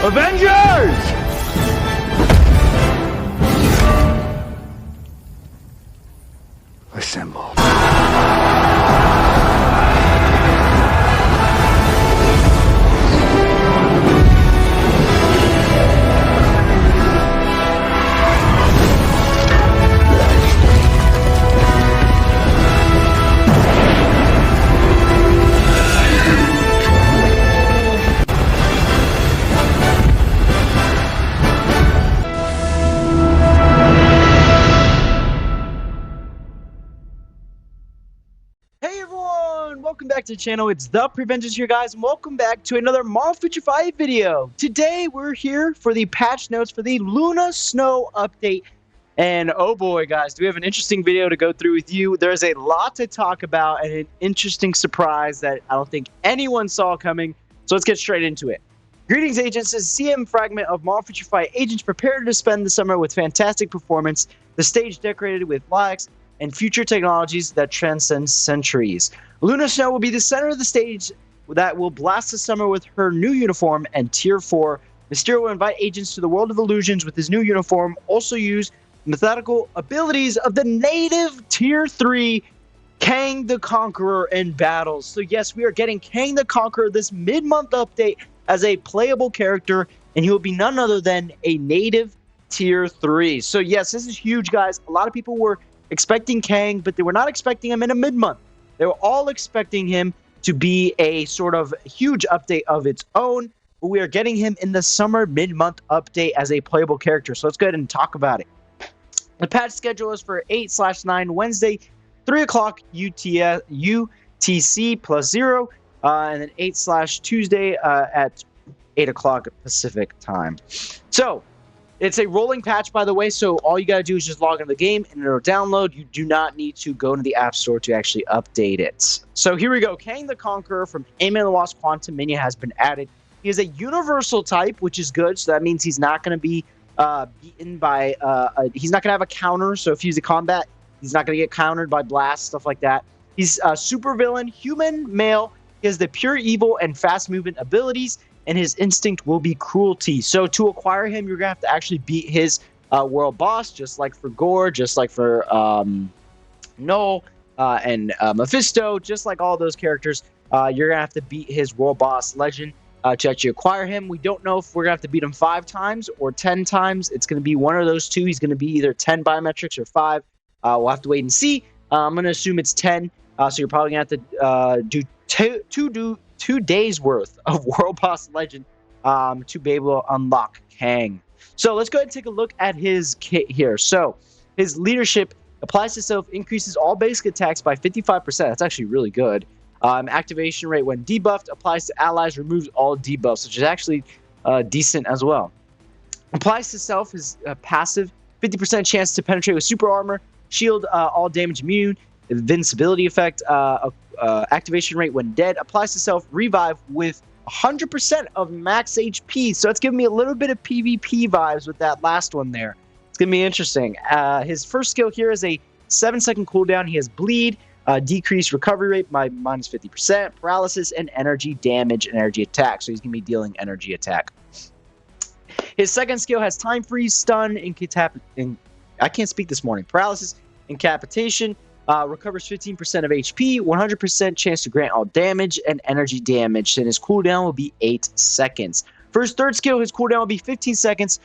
Avengers! Assemble. Hey everyone, welcome back to the channel. It's the Prevengers here, guys, and welcome back to another Marvel Future 5 video. Today we're here for the patch notes for the Luna Snow update. And oh boy, guys, do we have an interesting video to go through with you. There's a lot to talk about and an interesting surprise that I don't think anyone saw coming. So let's get straight into it. Greetings, agents. This is CM Fragment of Marvel Future 5 agents prepared to spend the summer with fantastic performance, the stage decorated with lights, and future technologies that transcend centuries. Luna Snow will be the center of the stage that will blast the summer with her new uniform and Tier 4. Mysterio will invite agents to the world of illusions with his new uniform, also use methodical abilities of the native Tier 3 Kang the Conqueror in battles. So yes, we are getting Kang the Conqueror this mid-month update as a playable character, and he will be none other than a native Tier 3. So yes, this is huge, guys. A lot of people were expecting Kang, but they were not expecting him in a mid-month. They were all expecting him to be a sort of huge update of its own, but we are getting him in the summer mid-month update as a playable character. So let's go ahead and talk about it. The patch schedule is for 8/9 Wednesday, 3 o'clock UTC plus 0, and then 8/Tuesday at 8 o'clock Pacific time. So it's a rolling patch, by the way, so all you got to do is just log into the game and it'll download. You do not need to go into the App Store to actually update it. So here we go. Kang the Conqueror from Ant-Man and the Wasp Quantumania has been added. He is a universal type, which is good, so that means he's not going to be beaten by... he's not going to have a counter, so if he's a combat, he's not going to get countered by blast, stuff like that. He's a super villain, human, male. He has the pure evil and fast movement abilities, and his instinct will be cruelty. So to acquire him, you're going to have to actually beat his world boss, just like for Gore, just like for Null and Mephisto, just like all those characters. You're going to have to beat his world boss Legend to actually acquire him. We don't know if we're going to have to beat him 5 times or 10 times. It's going to be one of those two. He's going to be either 10 biometrics or 5. We'll have to wait and see. I'm going to assume it's 10. So you're probably going to have to do 2 days worth of World Boss Legend to be able to unlock Kang. So let's go ahead and take a look at his kit here. So his leadership applies to self, increases all basic attacks by 55%. That's actually really good. Activation rate when debuffed, applies to allies, removes all debuffs, which is actually decent as well. Applies to self, his passive, 50% chance to penetrate with super armor, shield all damage immune, invincibility effect, activation rate when dead, applies to self, revive with 100% of max HP. So it's giving me a little bit of PvP vibes with that last one there. It's gonna be interesting. His first skill here is a 7-second cooldown. He has bleed, decreased recovery rate by minus 50%, paralysis, and energy damage and energy attack. So he's gonna be dealing energy attack. His second skill has time freeze, stun, I can't speak this morning. Paralysis, incapacitation. Recovers 15% of HP, 100% chance to grant all damage, and energy damage. And his cooldown will be 8 seconds. For his third skill, his cooldown will be 15 seconds.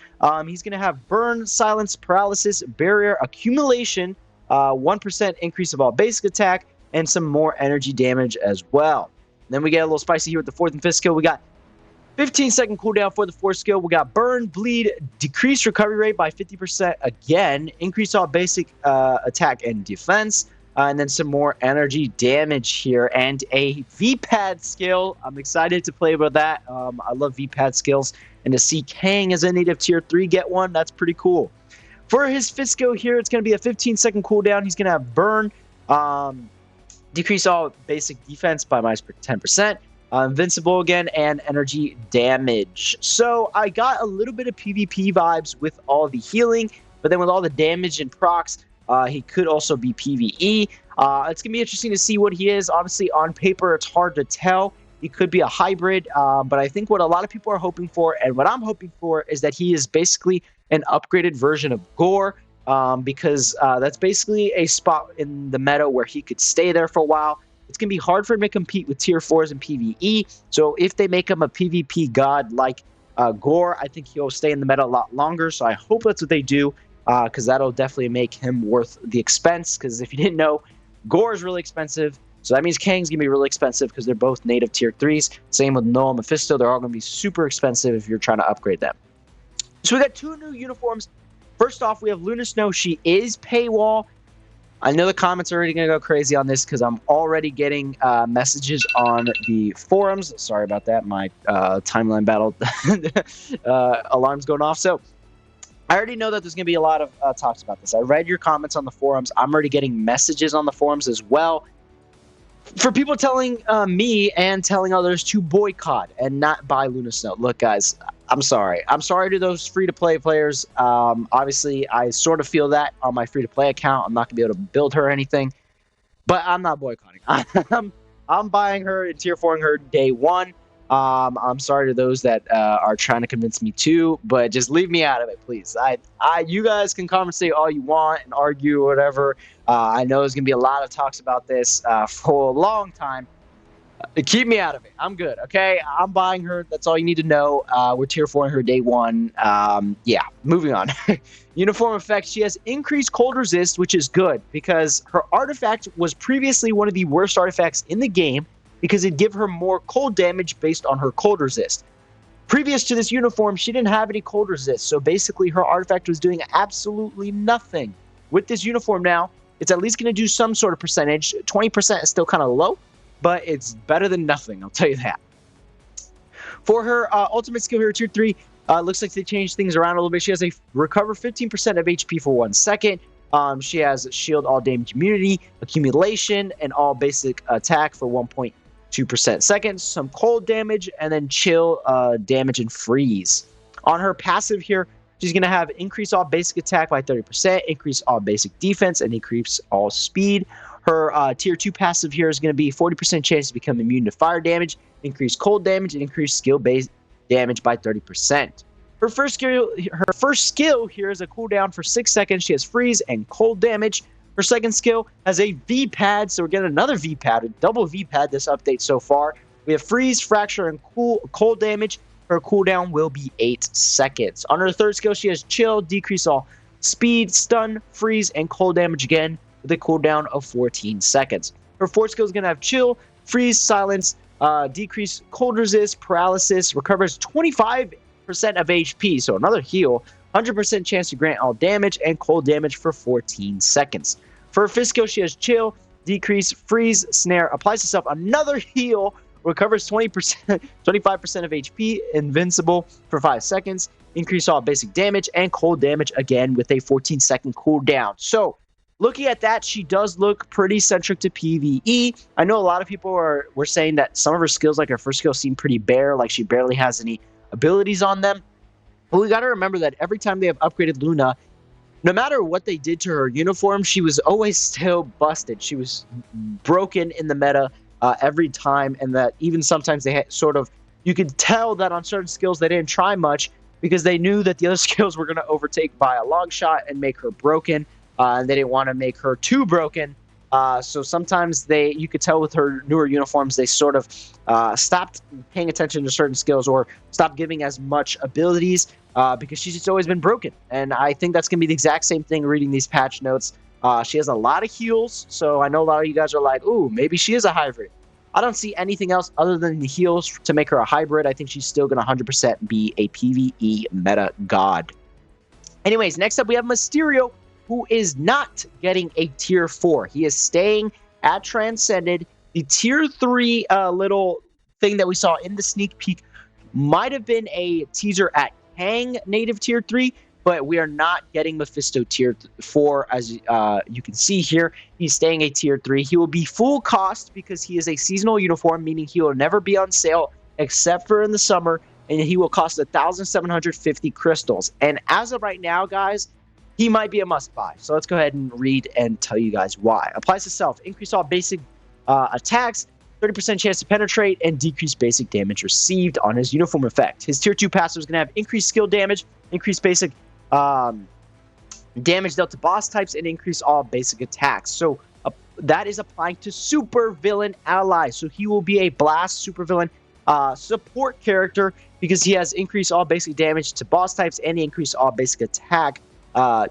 He's going to have burn, silence, paralysis, barrier, accumulation, 1% increase of all basic attack, and some more energy damage as well. And then we get a little spicy here with the fourth and fifth skill. We got 15-second cooldown for the fourth skill. We got burn, bleed, decreased recovery rate by 50% again, increase all basic attack and defense, and then some more energy damage here, and a V-pad skill. I'm excited to play with that. I love V-pad skills, and to see Kang as a native Tier 3 get one, that's pretty cool. For his fifth skill here, it's going to be a 15-second cooldown. He's going to have burn, decrease all basic defense by minus 10%. Invincible again, and energy damage. So I got a little bit of PvP vibes with all the healing, but then with all the damage and procs, he could also be PvE. It's going to be interesting to see what he is. Obviously, on paper, it's hard to tell. He could be a hybrid, but I think what a lot of people are hoping for, and what I'm hoping for, is that he is basically an upgraded version of Gore, because that's basically a spot in the meta where he could stay there for a while. It's going to be hard for him to compete with tier 4s in PvE, so if they make him a PvP god like Gore, I think he'll stay in the meta a lot longer, so I hope that's what they do, because that'll definitely make him worth the expense, because if you didn't know, Gore is really expensive, so that means Kang's going to be really expensive because they're both native tier 3s. Same with Null and Mephisto. They're all going to be super expensive if you're trying to upgrade them. So we got 2 new uniforms. First off, we have Luna Snow. She is paywall. I know the comments are already going to go crazy on this because I'm already getting messages on the forums. Sorry about that. My timeline battle alarm's going off. So I already know that there's going to be a lot of talks about this. I read your comments on the forums. I'm already getting messages on the forums as well for people telling me and telling others to boycott and not buy Luna Snow. Look, guys, I'm sorry. I'm sorry to those free-to-play players. Obviously, I sort of feel that on my free-to-play account. I'm not going to be able to build her or anything, but I'm not boycotting. I'm buying her and tier 4ing her day 1. I'm sorry to those that are trying to convince me to, but just leave me out of it, please. You guys can conversate all you want and argue or whatever. I know there's gonna be a lot of talks about this for a long time. Keep me out of it. I'm good. Okay, I'm buying her. That's all you need to know. We're tier 4 in her day 1. Yeah, moving on. Uniform effect. She has increased cold resist, which is good because her artifact was previously one of the worst artifacts in the game, because it'd give her more cold damage based on her cold resist. Previous to this uniform, she didn't have any cold resist, so basically her artifact was doing absolutely nothing. With this uniform now, it's at least going to do some sort of percentage. 20% is still kind of low, but it's better than nothing, I'll tell you that. For her ultimate skill here, tier 3, looks like they changed things around a little bit. She has a recover 15% of HP for 1 second. She has shield all damage immunity, accumulation, and all basic attack for 1.2% seconds, some cold damage, and then chill damage and freeze. On her passive here, she's going to have increase all basic attack by 30%, increase all basic defense, and increase all speed. Her tier 2 passive here is going to be 40% chance to become immune to fire damage, increase cold damage, and increase skill-based damage by 30%. Her first skill here is a cooldown for 6 seconds. She has freeze and cold damage. Her second skill has a V-pad, so we're getting another V-pad, a double V-pad this update so far. We have freeze, fracture, and cold damage. Her cooldown will be 8 seconds. On her third skill, she has chill, decrease all speed, stun, freeze, and cold damage again with a cooldown of 14 seconds. Her fourth skill is going to have chill, freeze, silence, decrease cold resist, paralysis, recovers 25% of HP, so another heal, 100% chance to grant all damage, and cold damage for 14 seconds. For her fifth skill, she has chill, decrease, freeze, snare, applies herself another heal, recovers 25% of HP, invincible for 5 seconds, increase all basic damage, and cold damage again with a 14-second cooldown. So, looking at that, she does look pretty centric to PvE. I know a lot of people were saying that some of her skills, like her first skill, seem pretty bare, like she barely has any abilities on them. But we got to remember that every time they have upgraded Luna, no matter what they did to her uniform, she was always still busted. She was broken in the meta every time, and that even sometimes they had you could tell that on certain skills they didn't try much because they knew that the other skills were going to overtake by a long shot and make her broken, and they didn't want to make her too broken. So sometimes you could tell with her newer uniforms, they sort of stopped paying attention to certain skills or stopped giving as much abilities because she's just always been broken. And I think that's going to be the exact same thing reading these patch notes. She has a lot of heals, so I know a lot of you guys are like, ooh, maybe she is a hybrid. I don't see anything else other than the heals to make her a hybrid. I think she's still going to 100% be a PvE meta god. Anyways, next up we have Mysterio, who is not getting a tier 4. He is staying at Transcended. The tier 3 little thing that we saw in the sneak peek might have been a teaser at Kang native tier 3, but we are not getting Mephisto tier 4. As you can see here, he's staying a tier 3. He will be full cost because he is a seasonal uniform, meaning he will never be on sale except for in the summer, and he will cost 1,750 crystals. And as of right now, guys, he might be a must-buy. So let's go ahead and read and tell you guys why. Applies to self. Increase all basic attacks, 30% chance to penetrate, and decreased basic damage received on his uniform effect. His tier 2 passive is going to have increased skill damage, increased basic damage dealt to boss types, and increase all basic attacks. So that is applying to super villain allies. So he will be a blast super villain support character because he has increased all basic damage to boss types and increased all basic attack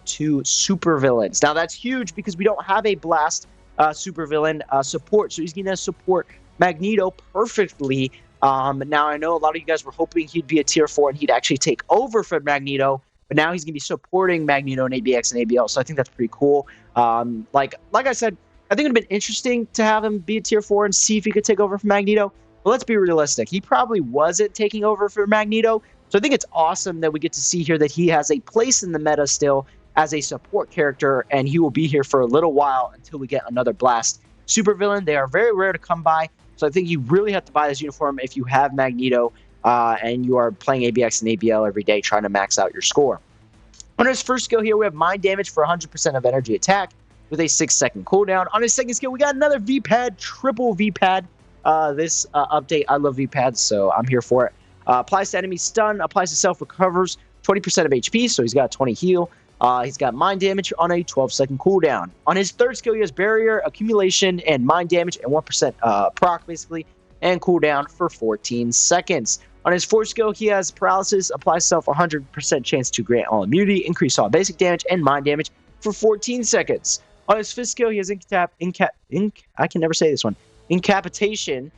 to super villains. Now that's huge because we don't have a blast super villain support, so he's going to support Magneto perfectly. Now I know a lot of you guys were hoping he'd be a tier 4 and he'd actually take over from Magneto, but now he's going to be supporting Magneto and ABX and ABL, so I think that's pretty cool. Like I said, I think it would have been interesting to have him be a tier 4 and see if he could take over from Magneto. But let's be realistic. He probably wasn't taking over for Magneto. So I think it's awesome that we get to see here that he has a place in the meta still as a support character, and he will be here for a little while until we get another blast supervillain. They are very rare to come by, so I think you really have to buy this uniform if you have Magneto and you are playing ABX and ABL every day trying to max out your score. On his first skill here, we have mind damage for 100% of energy attack with a 6-second cooldown. On his second skill, we got another V-Pad, triple V-Pad. This update, I love V-Pads, so I'm here for it. Applies to enemy stun, applies to self, recovers 20% of HP, so he's got a 20 heal. He's got mind damage on a 12-second cooldown. On his third skill, he has barrier, accumulation, and mind damage, and 1% proc, basically, and cooldown for 14 seconds. On his fourth skill, he has paralysis, applies self 100% chance to grant all immunity, increase all basic damage, and mind damage for 14 seconds. On his fifth skill, he has I can never say this one. Incapitation,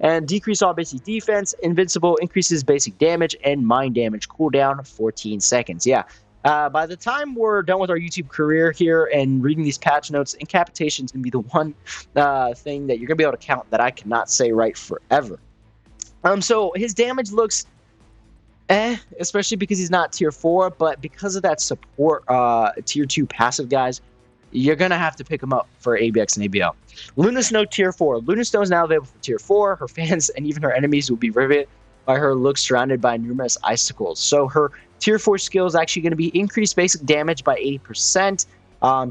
and decrease all basic defense, invincible, increases basic damage, and mind damage cooldown 14 seconds. Yeah. By the time we're done with our YouTube career here and reading these patch notes, incapitation is going to be the one thing that you're going to be able to count that I cannot say right forever. So his damage looks especially because he's not tier 4, but because of that support tier 2 passive, guys, you're going to have to pick him up for ABX and ABL. Luna Snow tier 4. Luna Snow is now available for tier 4. Her fans and even her enemies will be riveted by her look surrounded by numerous icicles. So her tier 4 skill is actually going to be increased basic damage by 80%,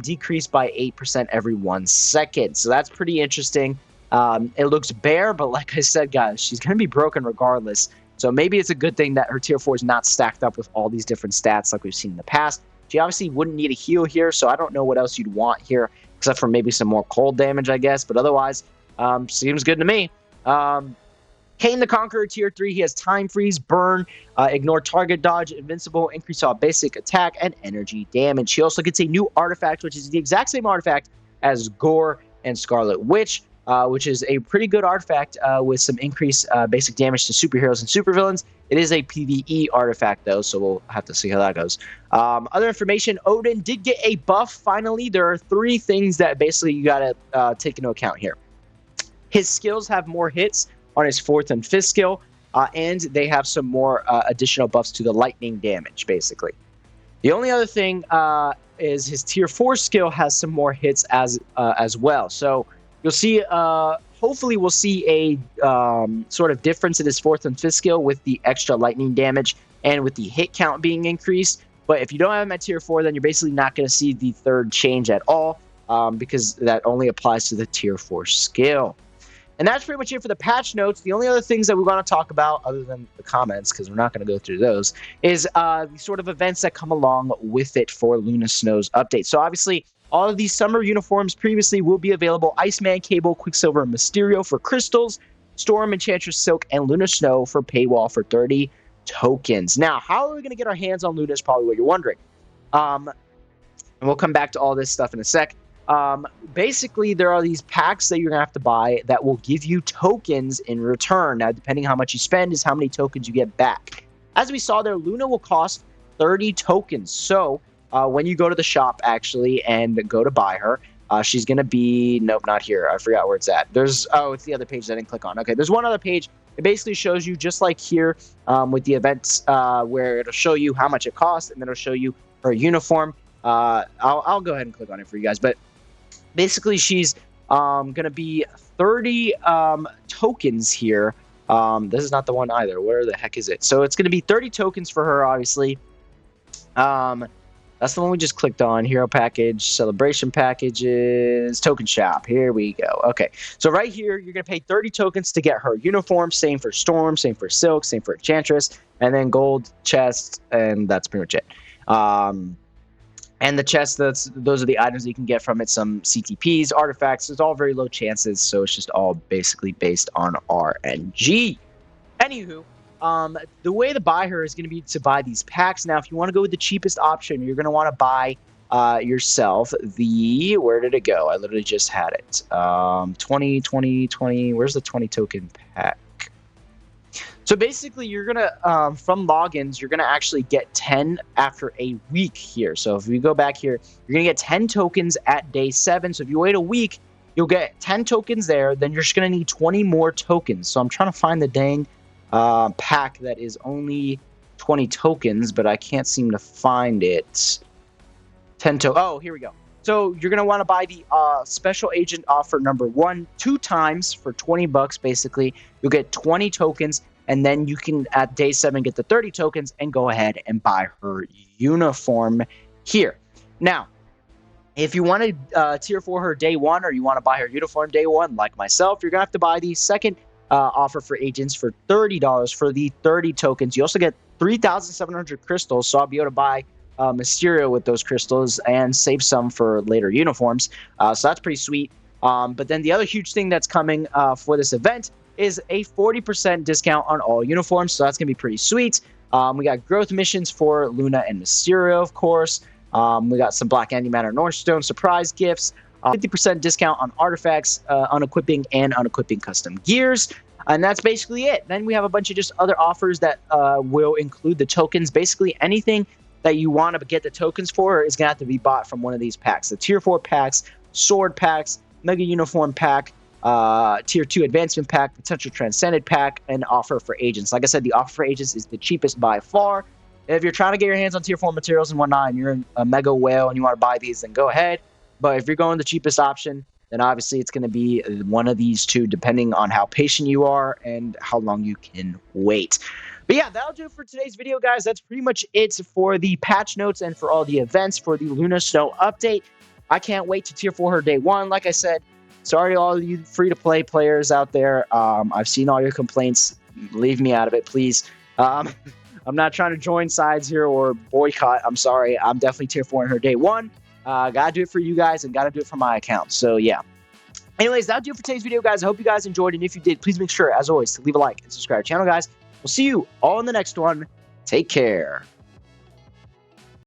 decreased by 8% every 1 second. So that's pretty interesting. It looks bare, but like I said, guys, she's going to be broken regardless. So maybe it's a good thing that her tier 4 is not stacked up with all these different stats like we've seen in the past. She obviously wouldn't need a heal here, so I don't know what else you'd want here, except for maybe some more cold damage, I guess. But otherwise, seems good to me. Kane the Conqueror, tier 3, he has time freeze, burn, ignore target dodge, invincible, increase all basic attack, and energy damage. He also gets a new artifact, which is the exact same artifact as Gore and Scarlet Witch, which is a pretty good artifact with some increased basic damage to superheroes and supervillains. It is a PvE artifact, though, so we'll have to see how that goes. Other information, Odin did get a buff, finally. There are 3 things that basically you got to take into account here. His skills have more hits on his 4th and 5th skill, and they have some more additional buffs to the lightning damage, basically. The only other thing is his tier 4 skill has some more hits as well. So you'll see, hopefully we'll see a sort of difference in his 4th and 5th skill with the extra lightning damage and with the hit count being increased. But if you don't have him at tier 4, then you're basically not going to see the 3rd change at all because that only applies to the tier 4 skill. And that's pretty much it for the patch notes. The only other things that we want to talk about, other than the comments, because we're not going to go through those, is the sort of events that come along with it for Luna Snow's update. So obviously, all of these summer uniforms previously will be available. Iceman, Cable, Quicksilver, and Mysterio for crystals, Storm, Enchantress, Silk, and Luna Snow for paywall for 30 tokens. Now, how are we going to get our hands on Luna is probably what you're wondering. And we'll come back to all this stuff in a sec. Basically, there are these packs that you're going to have to buy that will give you tokens in return. Now, depending how much you spend is how many tokens you get back. As we saw there, Luna will cost 30 tokens. So, when you go to the shop, actually, and go to buy her, she's going to be... Nope, not here. I forgot where it's at. There's... Oh, it's the other page that I didn't click on. Okay, there's one other page. It basically shows you, just like here with the events, where it'll show you how much it costs, and then it'll show you her uniform. I'll go ahead and click on it for you guys. But basically, she's going to be 30 tokens here. This is not the one either. Where the heck is it? So it's going to be 30 tokens for her, obviously. That's the one we just clicked on. Hero package, celebration packages, token shop. Here we go. Okay, so right here, you're going to pay 30 tokens to get her uniform. Same for Storm, same for Silk, same for Enchantress, and then gold chest, and that's pretty much it. And the chest, those are the items that you can get from it. Some CTPs, artifacts. It's all very low chances, so it's just all basically based on RNG. Anywho, the way to buy her is going to be to buy these packs. Now, if you want to go with the cheapest option, you're going to want to buy yourself the, where did it go? I literally just had it. 20, where's the 20 token pack? So basically, you're going to, from logins, you're going to actually get 10 after a week here. So if you go back here, you're going to get 10 tokens at day 7. So if you wait a week, you'll get 10 tokens there. Then you're just going to need 20 more tokens. So I'm trying to find the dang pack that is only 20 tokens, but I can't seem to find it. Oh, here we go. So you're going to want to buy the special agent offer number 1 2 times for 20 bucks. Basically, you'll get 20 tokens, and then you can at day 7 get the 30 tokens and go ahead and buy her uniform here. Now, if you want to tier 4 her day 1, or you want to buy her uniform day 1, like myself, you're going to have to buy the second offer for agents for $30 for the 30 tokens. You also get 3,700 crystals, so I'll be able to buy Mysterio with those crystals and save some for later uniforms. So that's pretty sweet. But then the other huge thing that's coming for this event is a 40% discount on all uniforms, so that's going to be pretty sweet. We got growth missions for Luna and Mysterio, of course. We got some Black Antimatter and Orange Stone surprise gifts. 50% discount on artifacts, unequipping, and unequipping custom gears. And that's basically it. Then we have a bunch of just other offers that will include the tokens. Basically, anything that you want to get the tokens for is going to have to be bought from one of these packs. The Tier 4 packs, Sword packs, Mega Uniform pack, Tier 2 Advancement pack, Potential Transcended pack, and offer for agents. Like I said, the offer for agents is the cheapest by far. If you're trying to get your hands on Tier 4 materials and whatnot, and you're a Mega Whale and you want to buy these, then go ahead. But if you're going the cheapest option, then obviously it's going to be one of these two, depending on how patient you are and how long you can wait. But yeah, that'll do it for today's video, guys. That's pretty much it for the patch notes and for all the events for the Luna Snow update. I can't wait to tier 4 her day 1. Like I said, sorry to all you free-to-play players out there. I've seen all your complaints. Leave me out of it, please. I'm not trying to join sides here or boycott. I'm sorry. I'm definitely tier 4 in her day 1. Gotta do it for you guys and gotta do it for my account. So yeah. Anyways, that'll do it for today's video, guys. I hope you guys enjoyed, and if you did, please make sure, as always, to leave a like and subscribe to the channel, guys. We'll see you all in the next one. Take care.